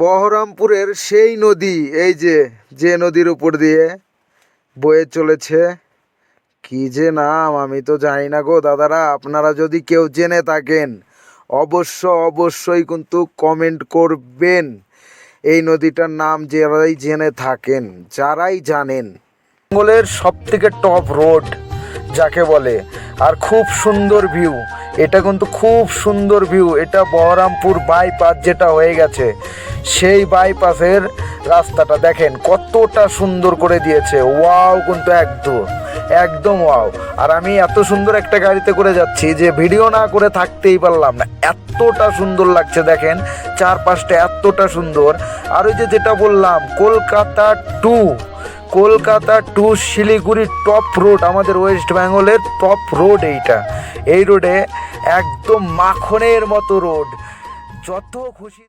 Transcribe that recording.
বহরমপুরের সেই নদী, এই যে নদীর উপর দিয়ে বয়ে চলেছে, কি যে নাম আমি তো জানি না গো দাদারা। আপনারা যদি কেউ জেনে থাকেন অবশ্যই কিন্তু কমেন্ট করবেন। এই নদীটার নাম যারাই জেনে থাকেন, যারাই জানেন। বেঙ্গলের সব থেকে টপ রোড যাকে বলে, আর খুব সুন্দর ভিউ। এটা কিন্তু খুব সুন্দর ভিউ। এটা বহরমপুর বাইপাস যেটা হয়ে গেছে, সেই বাইপাসের রাস্তাটা দেখেন কতটা সুন্দর করে দিয়েছে। ওয়াও, কিন্তু একদম ওয়াও। আর আমি এত সুন্দর একটা গাড়িতে করে যাচ্ছি যে ভিডিও না করে থাকতেই পারলাম না, এতটা সুন্দর লাগছে। দেখেন চারপাশটা এতটা সুন্দর। আর ওই যেটা বললাম, Kolkata to Siliguri top road, আমাদের ওয়েস্ট বেঙ্গলের টপ রোড এইটা। এই রোডে একদম মাখনের মতো রোড, যত খুশি।